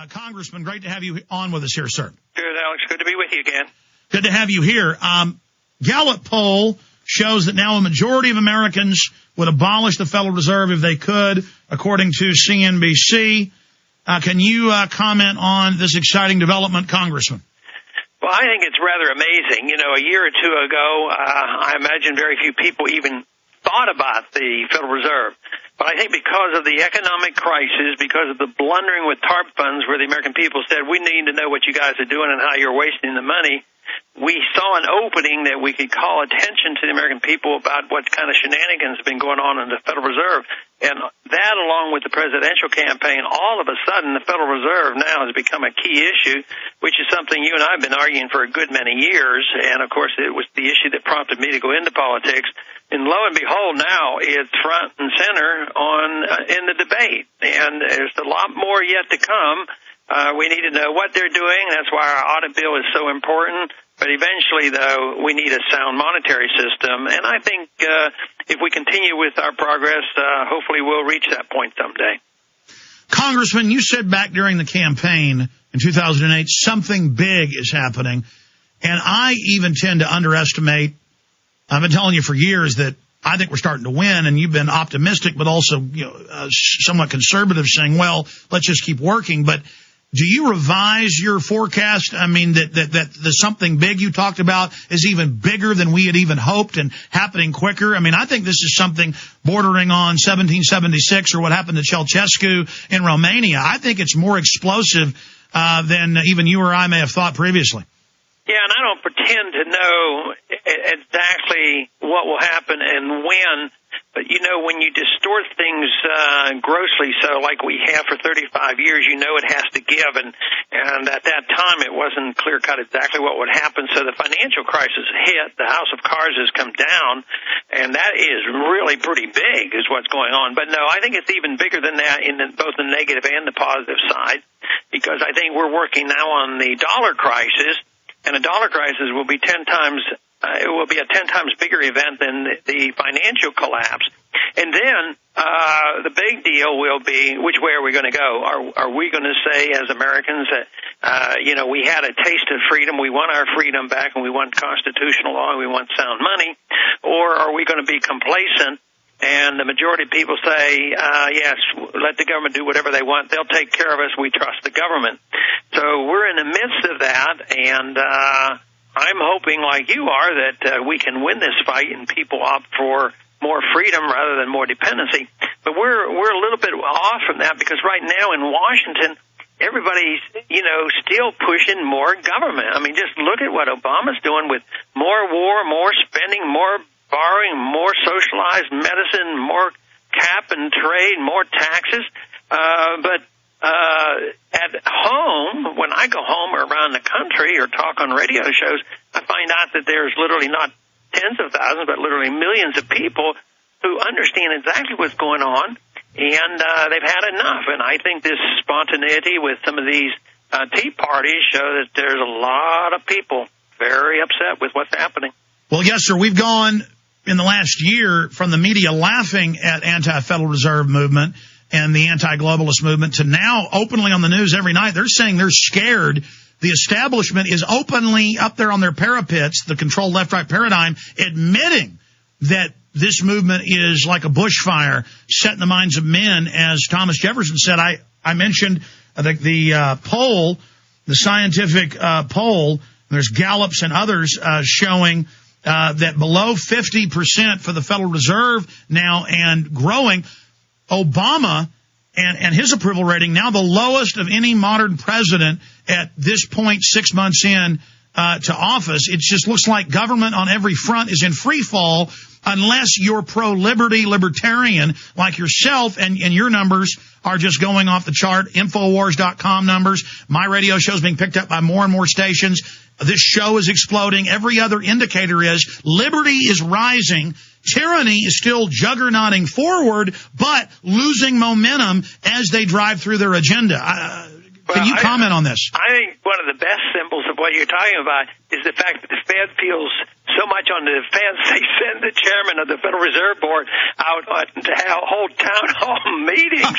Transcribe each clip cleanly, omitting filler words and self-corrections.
Congressman, great to have you on with us here, sir. Good, Alex. Good to be with you again. Good to have you here. Gallup poll shows that now a majority of Americans would abolish the Federal Reserve if they could, according to CNBC. Can you comment on this exciting development, Congressman? Well, I think it's rather amazing. You know, a year or two ago, I imagine very few people even thought about the Federal Reserve. But I think because of the economic crisis, because of the blundering with TARP funds where the American people said, we need to know what you guys are doing and how you're wasting the money, we saw an opening that we could call attention to the American people about what kind of shenanigans have been going on in the Federal Reserve. And that, along with the presidential campaign, all of a sudden the Federal Reserve now has become a key issue, which is something you and I have been arguing for a good many years. And, of course, it was the issue that prompted me to go into politics. And lo and behold, now it's front and center in the debate. And there's a lot more yet to come. We need to know what they're doing. That's why our audit bill is so important. But eventually, though, we need a sound monetary system. And I think if we continue with our progress, hopefully we'll reach that point someday. Congressman, you said back during the campaign in 2008, something big is happening. And I even tend to underestimate. I've been telling you for years that I think we're starting to win, and you've been optimistic, but also somewhat conservative, saying, well, let's just keep working. But do you revise your forecast? I mean, that the something big you talked about is even bigger than we had even hoped and happening quicker. I mean, I think this is something bordering on 1776 or what happened to Ceausescu in Romania. I think it's more explosive than even you or I may have thought previously. Yeah, and I don't pretend to know exactly what will happen and when, but, you know, when you distort things grossly, so like we have for 35 years, you know it has to give, and at that time it wasn't clear-cut exactly what would happen, so the financial crisis hit, the house of cards has come down, and that is really pretty big is what's going on. But no, I think it's even bigger than that in both the negative and the positive side, because I think we're working now on the dollar crisis. And a dollar crisis will be 10 times, it will be a 10 times bigger event than the financial collapse. And then, the big deal will be, which way are we going to go? Are we going to say as Americans that, we had a taste of freedom, we want our freedom back, and we want constitutional law, and we want sound money? Or are we going to be complacent? And the majority of people say, yes, let the government do whatever they want. They'll take care of us. We trust the government. So we're in the midst of that, and I'm hoping, like you are, that we can win this fight and people opt for more freedom rather than more dependency. But we're a little bit off from that because right now in Washington, everybody's, still pushing more government. I mean, just look at what Obama's doing with more war, more spending, more borrowing, more socialized medicine, more cap and trade, more taxes. But at home, when I go home or around the country or talk on radio shows, I find out that there's literally not tens of thousands, but literally millions of people who understand exactly what's going on, and they've had enough. And I think this spontaneity with some of these tea parties show that there's a lot of people very upset with what's happening. Well, yes, sir. We've gone in the last year from the media laughing at anti-Federal Reserve movement and the anti-globalist movement to now openly on the news every night. They're saying they're scared. The establishment is openly up there on their parapets, the controlled left-right paradigm, admitting that this movement is like a bushfire set in the minds of men. As Thomas Jefferson said, I mentioned the poll, the scientific poll. There's Gallups and others showing that below 50% for the Federal Reserve now and growing. Obama and his approval rating now the lowest of any modern president at this point 6 months in to office. It just looks like government on every front is in free fall unless you're pro-liberty, libertarian like yourself, and your numbers are just going off the chart. Infowars.com numbers. My radio show is being picked up by more and more stations. This show is exploding. Every other indicator is liberty is rising. Tyranny is still juggernauting forward, but losing momentum as they drive through their agenda. Can you comment on this? I think one of the best symbols of what you're talking about is the fact that the Fed feels so much on the defense, they send the chairman of the Federal Reserve Board out to hold town hall meetings.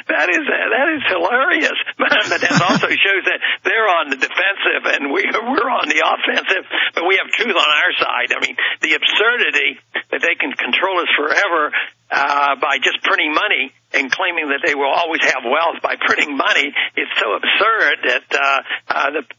That is hilarious. But that also shows that they're on the defensive and we're on the offensive, but we have truth on our side. I mean, the absurdity that they can control us forever by just printing money and claiming that they will always have wealth by printing money is so absurd that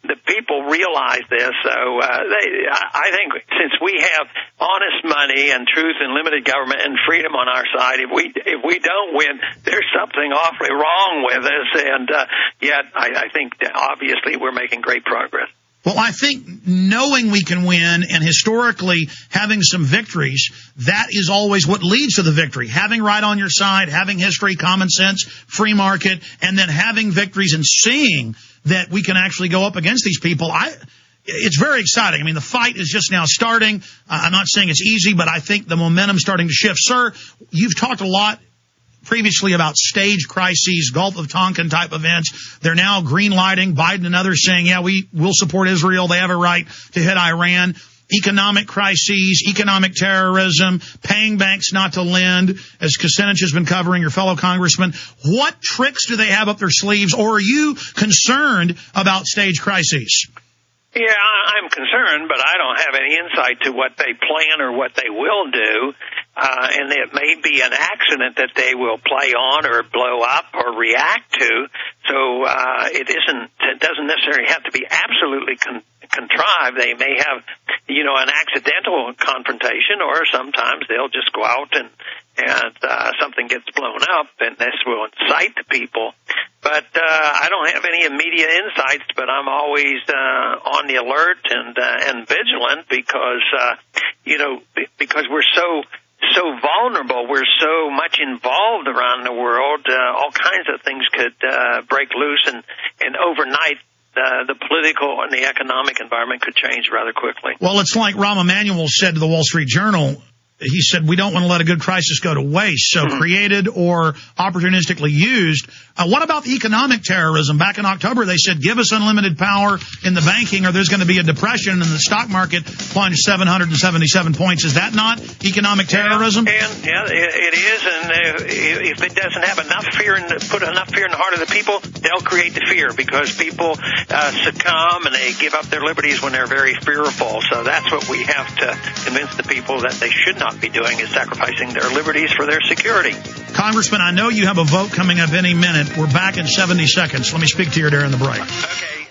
the people realize this. So I think since we have honest money and truth and limited government and freedom on our side, if we don't win, there's something awfully wrong with us. And yet I think that obviously we're making great progress. Well, I think knowing we can win and historically having some victories, that is always what leads to the victory. Having right on your side, having history, common sense, free market, and then having victories and seeing that we can actually go up against these people. It's very exciting. I mean, the fight is just now starting. I'm not saying it's easy, but I think the momentum's starting to shift. Sir, you've talked a lot previously about stage crises, Gulf of Tonkin type events. They're now green lighting. Biden and others saying, yeah, we will support Israel. They have a right to hit Iran. Economic crises, economic terrorism, paying banks not to lend, as Kucinich has been covering, your fellow congressman. What tricks do they have up their sleeves, or are you concerned about stage crises? Yeah, I'm concerned, but I don't have any insight to what they plan or what they will do. And it may be an accident that they will play on or blow up or react to. So it doesn't necessarily have to be absolutely contrived. They may have, an accidental confrontation, or sometimes they'll just go out and something gets blown up, and this will incite the people. But I don't have any immediate insights, but I'm always on the alert and vigilant because we're so vulnerable, we're so much involved around the world. All kinds of things could break loose, and overnight the political and the economic environment could change rather quickly. Well, it's like Rahm Emanuel said to the Wall Street Journal. He said, we don't want to let a good crisis go to waste, so created or opportunistically used. What about the economic terrorism? Back in October, they said, give us unlimited power in the banking or there's going to be a depression, and the stock market plunged 777 points. Is that not economic terrorism? Yeah, it is. And if it doesn't have enough fear and put enough fear in the heart of the people, they'll create the fear because people succumb and they give up their liberties when they're very fearful. So that's what we have to convince the people that they should not be doing, is sacrificing their liberties for their security. Congressman, I know you have a vote coming up any minute. We're back in 70 seconds. Let me speak to you during the break. Okay.